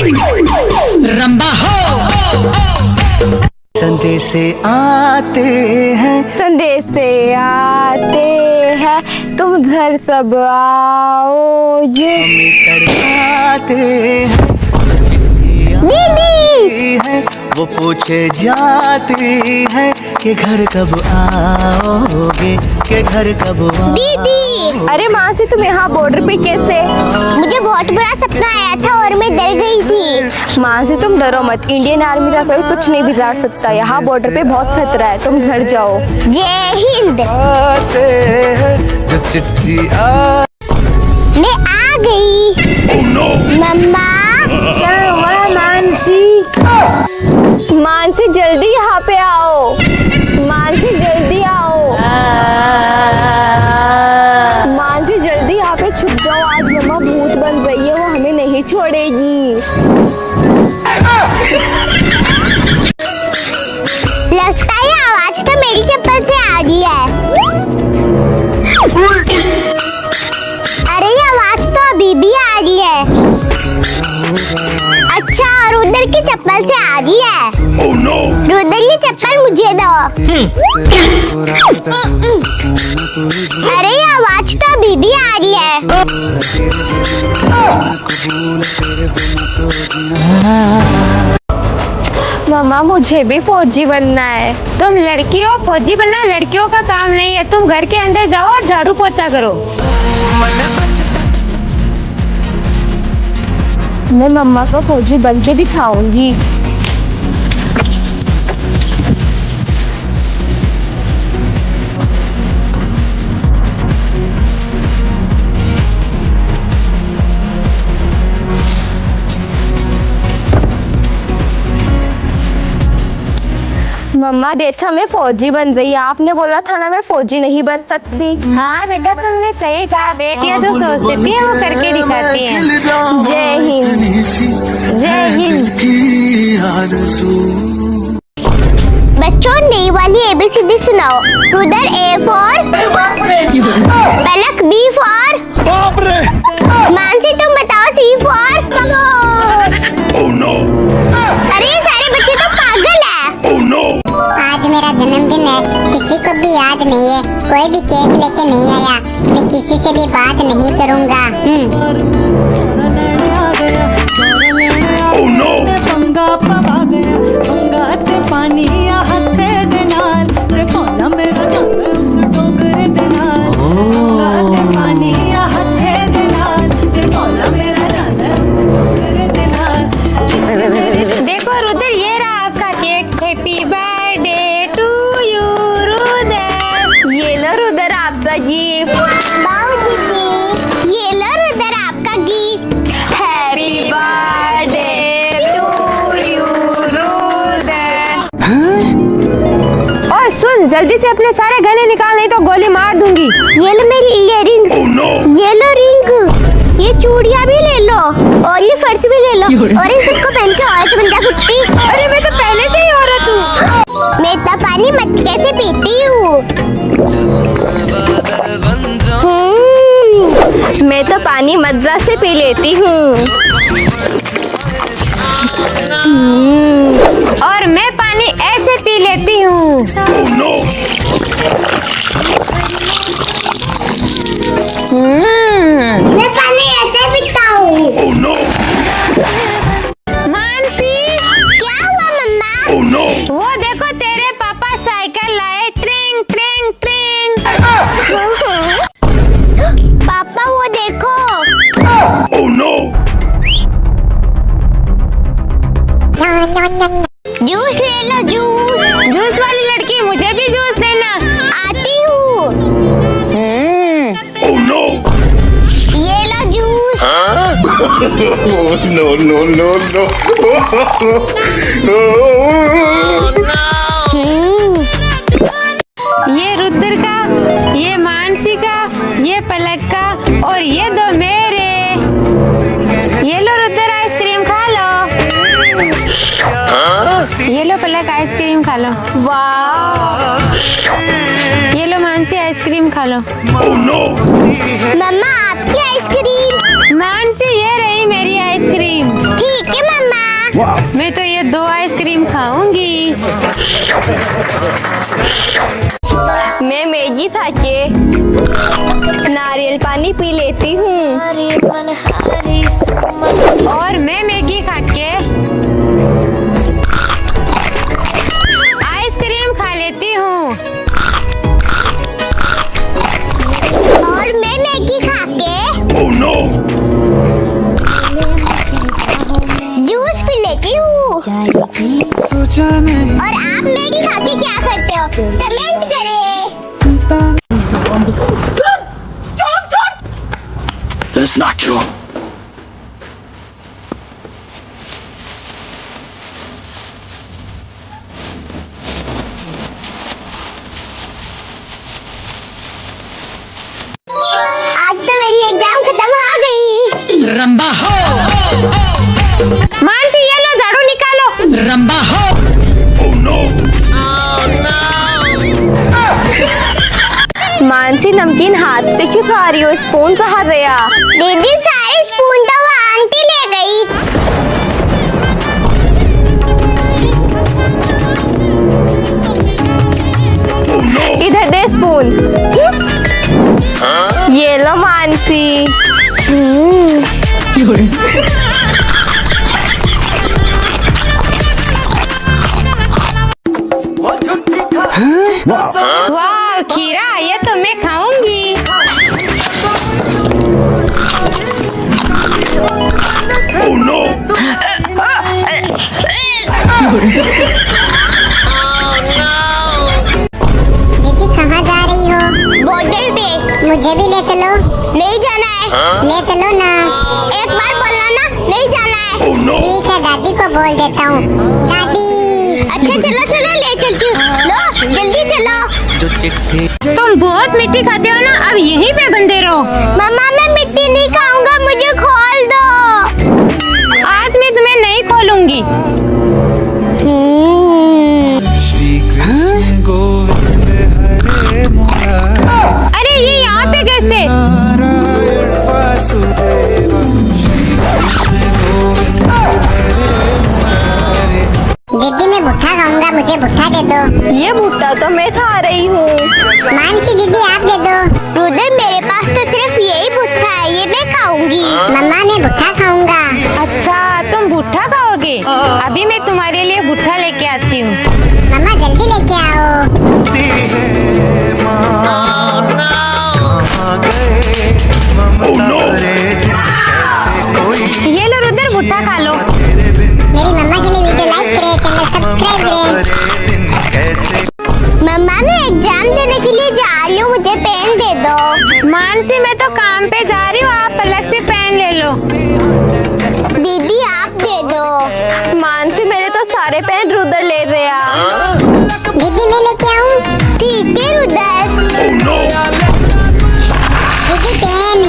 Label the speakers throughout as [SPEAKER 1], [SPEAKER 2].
[SPEAKER 1] रंबा हो।
[SPEAKER 2] संदेशे आते हैं,
[SPEAKER 3] संदेशे आते हैं, तुम घर कब आओगे।
[SPEAKER 2] हमें तड़पाते हैं, है वो पूछे जाती है कि घर कब आओगे, कि घर कब आओगे।
[SPEAKER 4] दीदी,
[SPEAKER 3] अरे माँ से तुम यहाँ बॉर्डर पे कैसे?
[SPEAKER 4] मुझे बहुत बुरा सपना आया था और मैं डर गई थी।
[SPEAKER 3] माँ से तुम डरो मत, इंडियन आर्मी का कोई कुछ नहीं बिगाड़ सकता। यहाँ बॉर्डर पे बहुत खतरा है, तुम घर जाओ।
[SPEAKER 4] जय हिंद।
[SPEAKER 2] आते हैं जो चिट्ठी
[SPEAKER 4] मैं आ गई। मम्मा।
[SPEAKER 3] क्या हुआ मानसी? मानसी जल्दी यहाँ पे आओ, मानसी जल्दी आओ, मानसी जल्दी यहाँ पे छुप जाओ। आज मम्मा भूत बन गई है, वो हमें नहीं छोड़ेगी।
[SPEAKER 4] लगता है आवाज तो मेरी चप्पल से आ रही है। अरे ये आवाज तो अभी भी आ रही है। अच्छा, और उधर की चप्पल से आ रही है। उधर की चप्पल मुझे दो। अरे ये आवाज तो अभी भी आ रही है।
[SPEAKER 3] मम्मा मुझे भी फौजी बनना है।
[SPEAKER 5] तुम लड़की हो, फौजी बनना लड़कियों का काम नहीं है। तुम घर के अंदर जाओ और झाड़ू पोछा करो।
[SPEAKER 3] मैं मम्मा को फौजी बन के दिखाऊंगी। मम्मा देखा मैं फौजी बन गई। आपने बोला था ना मैं फौजी नहीं बन सकती।
[SPEAKER 5] हाँ बेटा, तुमने सही कहा। बेटियां तो सोच सकती है, वो करके दिखाती हैं।
[SPEAKER 3] जय हिंद,
[SPEAKER 5] जय हिंद।
[SPEAKER 4] बच्चों, नई वाली ABCD सुनाओ। रुदर A for Palak, B for Mansi, तुम बताओ C फॉर। अरे सारे बच्चे तो पागल है। आज मेरा जन्मदिन है, किसी को भी याद नहीं है, कोई भी केक लेके नहीं आया, मैं किसी से भी बात नहीं करूँगा।
[SPEAKER 5] देखो रुदर, ये रहा आपका cake. Happy birthday to you Rudra.
[SPEAKER 3] ये लो रुदर आपका गिफ्ट।
[SPEAKER 4] ये लो रुदर आपका gift.
[SPEAKER 3] Happy birthday to you Rudra.
[SPEAKER 5] और सुन, जल्दी से अपने सारे गहने निकाल, नहीं तो गोली मार दूंगी।
[SPEAKER 4] ये लो मेरी इयररिंग्स। ये लो रिंग, ये चूड़ियां भी ले लो और ये फर्स भी ले लो और इन सबको पहन के औरत बन जा सकती।
[SPEAKER 5] अरे मैं तो पहले से ही औरत हूँ।
[SPEAKER 4] मैं इतना पानी मत कैसे पीती हूँ।
[SPEAKER 3] मैं तो पानी मदरा से पी लेती हूँ।
[SPEAKER 5] और मैं पानी ऐसे पी लेती हूँ।
[SPEAKER 4] मैं पानी ऐसे पीता हूँ।
[SPEAKER 5] मानसी,
[SPEAKER 4] क्या हुआ मम्मा?
[SPEAKER 5] वो देखो तेरे पापा साइकिल लाए। ट्रिंग ट्रिंग ट्रिंग।
[SPEAKER 4] पापा वो देखो। जूस ले लो, जूस।
[SPEAKER 5] जूस वाली लड़की, मुझे भी जूस देना।
[SPEAKER 4] आती हूँ। ये लो जूस।
[SPEAKER 5] ये रुद्र का, ये मानसी का, ये पलक का और ये दो मेरे। ये लो रुद्र, आइसक्रीम खा लो। ये लो पलक, आइसक्रीम खा लो।
[SPEAKER 3] वाह,
[SPEAKER 5] ये लो मानसी, आइसक्रीम खा लो।
[SPEAKER 4] मम्मा आपकी आइसक्रीम।
[SPEAKER 5] मानसी, ये रही मेरी आइसक्रीम।
[SPEAKER 4] ठीक है मम्मा।
[SPEAKER 5] मैं तो ये 2 आइसक्रीम खाऊंगी।
[SPEAKER 3] मैं मैगी खा के नारियल पानी पी लेती हूँ।
[SPEAKER 5] और मैं मैगी खा के आइसक्रीम खा लेती हूँ।
[SPEAKER 4] और मैं मैगी खा के जूस पी लेती हूँ। और आप मैगी खा के क्या करते हो? कमेंट करें।
[SPEAKER 2] That's not true.
[SPEAKER 4] आज तो मेरी एग्जाम खत्म हो गई।
[SPEAKER 1] रंबा हो,
[SPEAKER 5] मानसी ये लो झाड़ू निकालो।
[SPEAKER 1] रंबा हो।
[SPEAKER 3] मानसी नमकीन हाथ से क्यों खा रही हो? स्पून कहाँ गया?
[SPEAKER 4] दीदी सारे स्पून तो वो आंटी ले गई।
[SPEAKER 3] इधर दे स्पून। ये लो मानसी।
[SPEAKER 5] वाह खीरा, ये तो मैं खाऊंगी।
[SPEAKER 4] दीदी कहाँ जा रही हो? बोतल पे। मुझे भी ले चलो। नहीं जाना है। ले चलो ना। एक बार बोलना ना, नहीं जाना है। ठीक है, दादी को बोल देता हूँ। दादी। अच्छा चलो चलो, ले चलती हूँ। लो जल्दी चलो।
[SPEAKER 2] जो चिट्ठी
[SPEAKER 5] तुम बहुत मिट्टी खाते हो ना, अब यहीं पे बंधे रहो।
[SPEAKER 4] मम्मा मैं मिट्टी नहीं खाऊंगा, मुझे खोल दो।
[SPEAKER 5] आज मैं तुम्हें नहीं खोलूंगी। अरे ये यहाँ पे कैसे?
[SPEAKER 4] दीदी मैं भुट्टा खाऊंगा, मुझे भुट्टा दे दो।
[SPEAKER 3] ये भुट्टा तो मैं खा रही हूँ।
[SPEAKER 4] मानसी दीदी आप दे दो। रुदर मेरे पास तो सिर्फ यही भुट्टा है, ये मैं खाऊंगी। मम्मा मैं भुट्टा खाऊंगा।
[SPEAKER 5] अच्छा तुम भुट्टा खाओगे? अभी मैं तुम्हारे लिए भुट्टा लेके आती हूँ।
[SPEAKER 4] मम्मा जल्दी लेके आओ।
[SPEAKER 5] ये लो रुद्र, भुट्टा खा लो।
[SPEAKER 4] मेरी मम्मा के लिए वीडियो लाइक करें, चैनल सब्सक्राइब करें। मम्मा मैं एग्जाम देने के लिए जा रही हूँ, मुझे पेन दे दो।
[SPEAKER 5] मानसी मैं तो काम पे जा रही हूँ, आप अलग से पेन ले लो।
[SPEAKER 4] दीदी आप दे दो।
[SPEAKER 3] मानसी मेरे तो सारे पेन रुदर ले रहा।
[SPEAKER 4] दीदी मैं लेके आऊँ? ठीक है रुदर। दीदी पेन।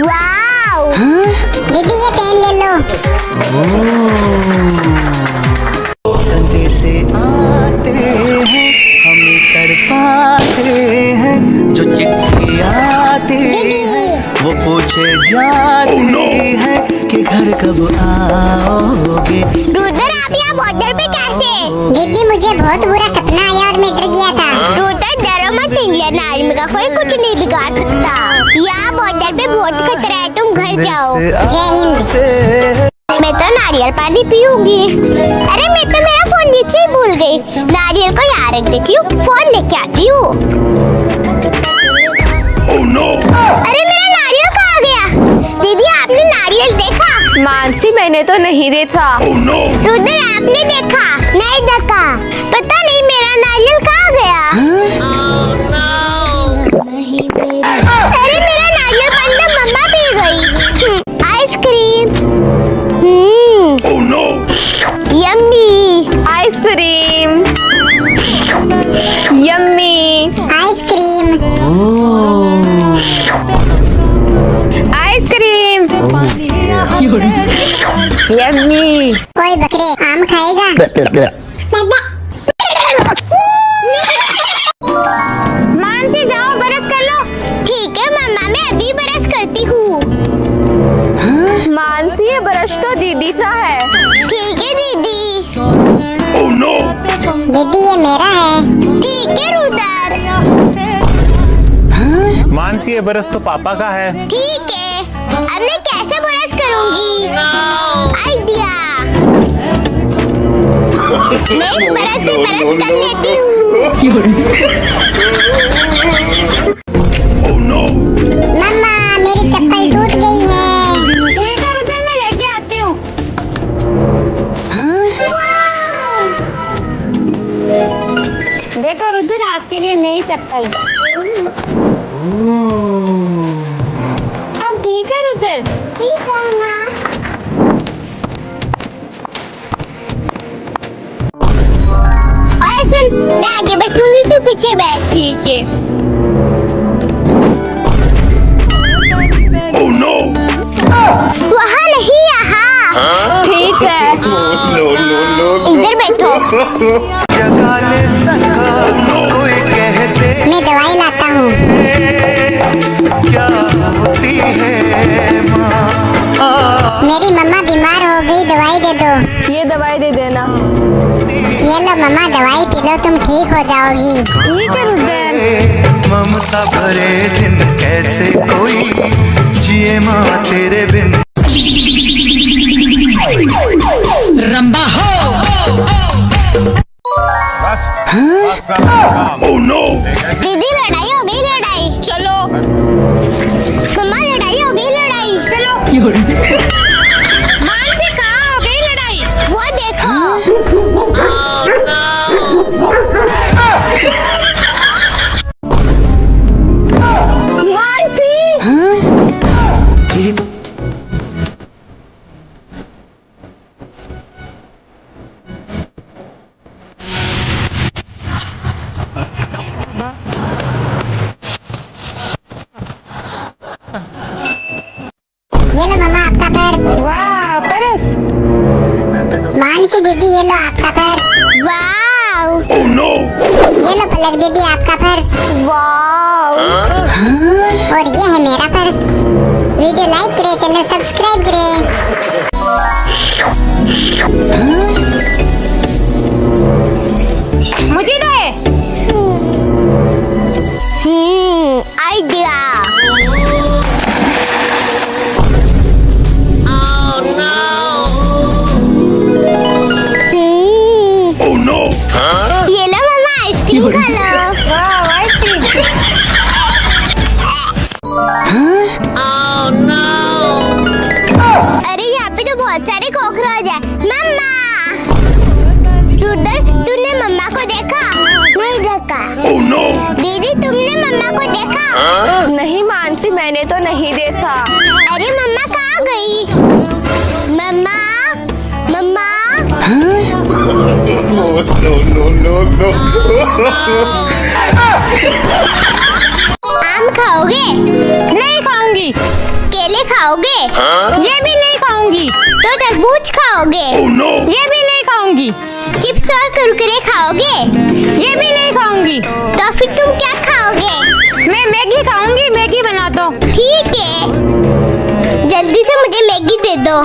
[SPEAKER 4] वाओ। दीदी ये पेन ले लो।
[SPEAKER 2] संदेशे आते हैं, हमें तड़पाते हैं। जो चिट्ठी आती है वो पूछे जाती है कि घर कब आओगे।
[SPEAKER 4] रुदर आप यहाँ बॉर्डर पे कैसे? दीदी मुझे बहुत बुरा सपना आया और मैं डर गया था। रुदर डरो मत, इंडियन आर्मी का कोई कुछ नहीं बिगाड़ सकता। यहाँ बॉर्डर पे बहुत खतरा है, तुम घर जाओ। जय हिंद। मैं तो नारियल पानी पीऊंगी। अरे मैं तो मेरा फोन नीचे ही भूल गई। नारियल को यहाँ रख देती हूँ, फोन लेके आती हूँ। अरे मेरा नारियल कहाँ गया? दीदी आपने नारियल देखा?
[SPEAKER 3] मानसी मैंने तो नहीं देखा।
[SPEAKER 4] रुदर आपने देखा? नहीं देखा। पता नहीं मेरा नारियल कहाँ गया। अरे मेरा नारियल पानी तो मम्मा पी गई। Ice cream. Yummy.
[SPEAKER 3] Ice cream. Yummy.
[SPEAKER 4] Ice cream.
[SPEAKER 5] Ice cream. Yummy.
[SPEAKER 4] कोई बकरे आम खाएगा?
[SPEAKER 5] मानसी जाओ ब्रश कर लो।
[SPEAKER 4] ठीक है मम्मा, मैं अभी ब्रश करती हूँ।
[SPEAKER 3] मानसी ये ब्रश तो दीदी का है।
[SPEAKER 4] ठीक है दीदी ये मेरा है। ठीक है रुद्र।
[SPEAKER 1] मानसी ये ब्रश तो पापा का है।
[SPEAKER 4] ठीक है, अब मैं कैसे ब्रश करूंगी? आइडिया। मैं इस ब्रश से ब्रश कर लेती हूँ। मम्मा मेरी चप्पल टूट गई है।
[SPEAKER 5] रुद्र मैं लेके आती हूँ। देखो रुद्र आपके लिए नई चप्पल। अब ठीक है रुद्र।
[SPEAKER 4] ठीक है माँ। और सुन, मैं आगे बैठूंगी तू पीछे बैठ। ठीक है। वहाँ नहीं, यहाँ। ठीक है। इधर बैठो।
[SPEAKER 2] जगा ले सका कोई कहते
[SPEAKER 4] मैं दवाई लाता हूँ।
[SPEAKER 2] क्या होती है माँ।
[SPEAKER 4] मेरी मम्मा बीमार हो गई, दवाई दे दो।
[SPEAKER 3] ये दवाई दे देना।
[SPEAKER 4] ये लो मम्मा दवाई पी लो, तुम ठीक हो जाओगी।
[SPEAKER 5] ठीक है रुद्र।
[SPEAKER 2] ममता भरे दिन कैसे कोई जिए माँ तेरे बिन। रंबा हो।
[SPEAKER 4] दीदी लड़ाई हो गई, लड़ाई।
[SPEAKER 3] चलो
[SPEAKER 4] मम्मा लड़ाई हो गई, लड़ाई।
[SPEAKER 5] चलो। मानसी कहाँ हो गई लड़ाई?
[SPEAKER 4] वो देखो। ये लो मम्मा आपका पर्स।
[SPEAKER 5] वाह परस।
[SPEAKER 4] मानसी दीदी ये लो आपका पर्स। वाव। ये लो पलक दीदी आपका पर्स।
[SPEAKER 3] वाव।
[SPEAKER 4] और ये है मेरा पर्स। वीडियो लाइक करें, चैनल सब्सक्राइब करें।
[SPEAKER 5] मुझे दो है।
[SPEAKER 4] आइडिया। ये लो मम्मा आइसक्रीम खा लो।
[SPEAKER 5] वाह आइसक्रीम।
[SPEAKER 4] अरे यहाँ पे तो बहुत सारे कॉकरोच है। मम्मा रुद्र तूने मम्मा को देखा? नहीं देखा। दीदी तुमने मम्मा को देखा?
[SPEAKER 3] नहीं मानसी मैंने तो नहीं देखा।
[SPEAKER 4] अरे मम्मा कहाँ गई? मम्मा मम्मा आम खाओगे?
[SPEAKER 5] नहीं खाऊंगी।
[SPEAKER 4] केले खाओगे?
[SPEAKER 5] ये भी नहीं खाऊंगी।
[SPEAKER 4] तो तरबूज खाओगे?
[SPEAKER 5] ये भी नहीं खाऊंगी।
[SPEAKER 4] चिप्स और कुरकुरे खाओगे?
[SPEAKER 5] ये भी नहीं खाऊंगी।
[SPEAKER 4] तो फिर तुम क्या खाओगे?
[SPEAKER 5] मैं मैगी खाऊंगी। मैगी बना दो।
[SPEAKER 4] ठीक है, जल्दी से मुझे मैगी दे दो।